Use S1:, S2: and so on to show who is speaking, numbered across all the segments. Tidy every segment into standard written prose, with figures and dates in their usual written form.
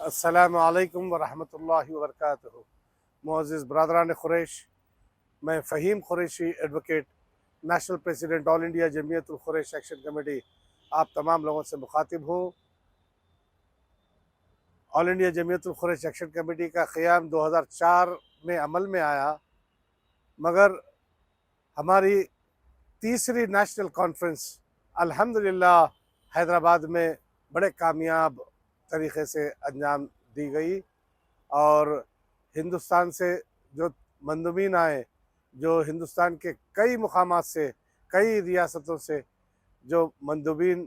S1: السلام علیکم ورحمۃ اللہ وبرکاتہ۔ معزز برادران قریش، میں Faheem Qureshi advocate, national president all India Jamiat Al-Quraish action committee, آپ تمام لوگوں سے مخاطب ہوں۔ All India Jamiat Al-Quraish action committee کا قیام 2004 میں عمل میں آیا، مگر ہماری تیسری نیشنل کانفرنس الحمدللہ حیدرآباد میں بڑے کامیاب طریقے سے انجام دی گئی، اور ہندوستان سے جو مندوبین آئے، جو ہندوستان کے کئی مقامات سے، کئی ریاستوں سے جو مندوبین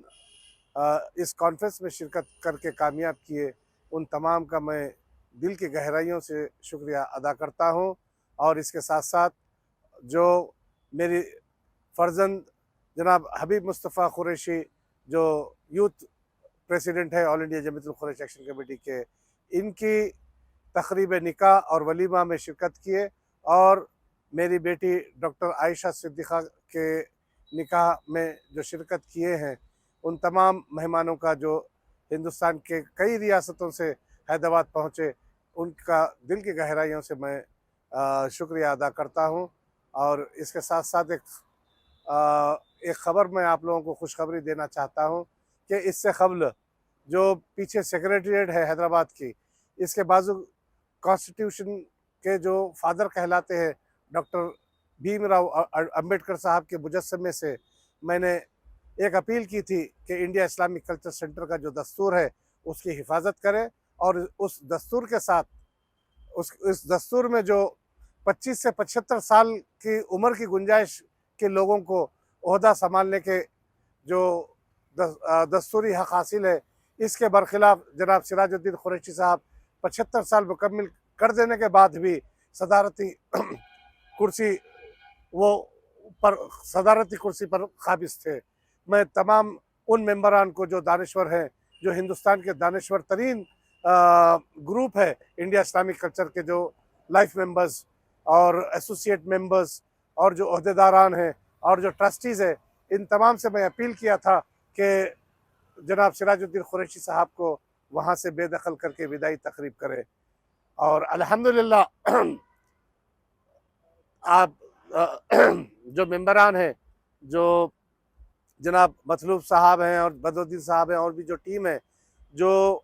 S1: اس کانفرنس میں شرکت کر کے کامیاب کیے، ان تمام کا میں دل کی گہرائیوں سے شکریہ ادا کرتا ہوں۔ اور اس کے ساتھ ساتھ جو میری فرزند جناب حبیب مصطفیٰ قریشی، جو یوتھ پریزیڈنٹ ہے آل India Jamiat Al-Quraish action committee کے، ان کی تقریب نکاح اور ولیمہ میں شرکت کیے، اور میری بیٹی ڈاکٹر عائشہ صدیقہ کے نکاح میں جو شرکت کیے ہیں، ان تمام مہمانوں کا جو ہندوستان کے کئی ریاستوں سے حیدرآباد پہنچے، ان کا دل کی گہرائیوں سے میں شکریہ ادا کرتا ہوں۔ اور اس کے ساتھ ساتھ ایک خبر میں آپ لوگوں کو خوشخبری دینا چاہتا ہوں کہ اس سے قبل جو پیچھے سیکریٹریٹ ہے حیدرآباد کی، اس کے بازو کانسٹیٹیوشن کے جو فادر کہلاتے ہیں ڈاکٹر بھیم راؤ امبیڈکر صاحب کے مجسمے سے میں نے ایک اپیل کی تھی کہ انڈیا اسلامک کلچر سینٹر کا جو دستور ہے اس کی حفاظت کرے، اور اس دستور کے ساتھ اس دستور میں جو 25 سے 75 سال کی عمر کی گنجائش کے لوگوں کو عہدہ سنبھالنے کے جو دستوری حق حاصل ہے، اس کے برخلاف جناب سراج الدین قریشی صاحب 75 سال مکمل کر دینے کے بعد بھی صدارتی کرسی پر قابض تھے۔ میں تمام ان ممبران کو جو دانشور ہیں، جو ہندوستان کے دانشور ترین گروپ ہے انڈیا اسلامک کلچر کے، جو لائف ممبرز اور ایسوسیٹ ممبرز اور جو عہدیداران ہیں اور جو ٹرسٹیز ہیں، ان تمام سے میں اپیل کیا تھا کہ جناب سراج الدین قریشی صاحب کو وہاں سے بے دخل کر کے وداعی تقریب کرے، اور الحمدللہ آپ جو ممبران ہیں، جو جناب مطلوب صاحب ہیں اور بدرالدین صاحب ہیں، اور بھی جو ٹیم ہے، جو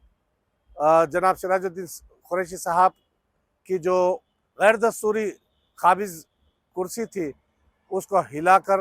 S1: جناب سراج الدین قریشی صاحب کی جو غیر دستوری قابض کرسی تھی، اس کو ہلا کر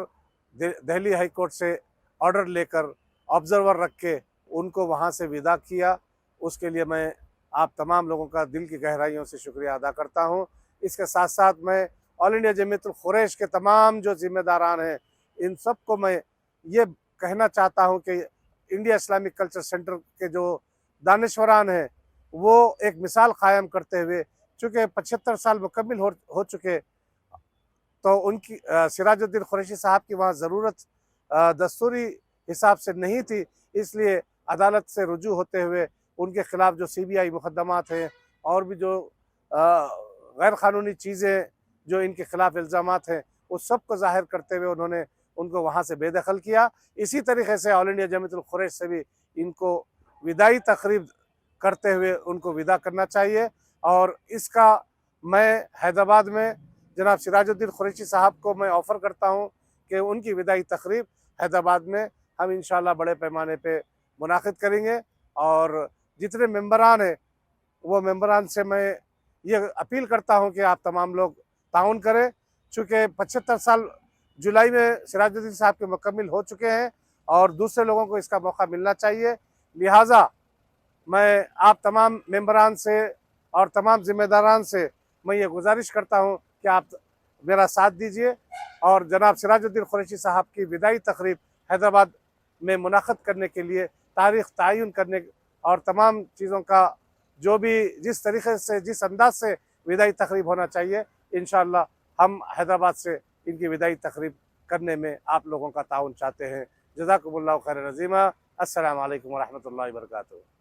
S1: دہلی ہائی کورٹ سے آرڈر لے کر آبزرور رکھ کے ان کو وہاں سے ودا کیا۔ اس کے لیے میں آپ تمام لوگوں کا دل کی گہرائیوں سے شکریہ ادا کرتا ہوں۔ اس کے ساتھ ساتھ میں آل انڈیا جمعیت القریش کے تمام جو ذمہ داران ہیں، ان سب کو میں یہ کہنا چاہتا ہوں کہ انڈیا اسلامک کلچر سینٹر کے جو دانشوران ہیں، وہ ایک مثال قائم کرتے ہوئے، چونکہ 75 سال مکمل ہو چکے، تو ان کی سراج الدین قریشی صاحب کی وہاں ضرورت دستوری حساب سے نہیں تھی، اس لیے عدالت سے رجوع ہوتے ہوئے ان کے خلاف جو CBI مقدمات ہیں اور بھی جو غیر قانونی چیزیں جو ان کے خلاف الزامات ہیں، اس سب کو ظاہر کرتے ہوئے انہوں نے ان کو وہاں سے بے دخل کیا۔ اسی طریقے سے آل انڈیا جمعیت القریش سے بھی ان کو وداعی تقریب کرتے ہوئے ان کو ودا کرنا چاہیے، اور اس کا میں حیدرآباد میں جناب سراج الدین قریشی صاحب کو میں آفر کرتا ہوں کہ ان کی وداعی تقریب حیدرآباد میں ہم انشاءاللہ بڑے پیمانے پہ منعقد کریں گے، اور جتنے ممبران ہیں وہ ممبران سے میں یہ اپیل کرتا ہوں کہ آپ تمام لوگ تعاون کریں، چونکہ 75 سال جولائی میں سراج الدین صاحب کے مکمل ہو چکے ہیں، اور دوسرے لوگوں کو اس کا موقع ملنا چاہیے۔ لہٰذا میں آپ تمام ممبران سے اور تمام ذمہ داران سے میں یہ گزارش کرتا ہوں کہ آپ میرا ساتھ دیجئے، اور جناب سراج الدین قریشی صاحب کی وداعی تقریب حیدرآباد میں منعقد کرنے کے لیے تاریخ تعین کرنے اور تمام چیزوں کا جو بھی جس طریقے سے، جس انداز سے وداعی تقریب ہونا چاہیے، انشاءاللہ ہم حیدرآباد سے ان کی وداعی تقریب کرنے میں آپ لوگوں کا تعاون چاہتے ہیں۔ جزاکم اللہ خیر عظیمہ۔ السلام علیکم ورحمۃ اللہ وبرکاتہ۔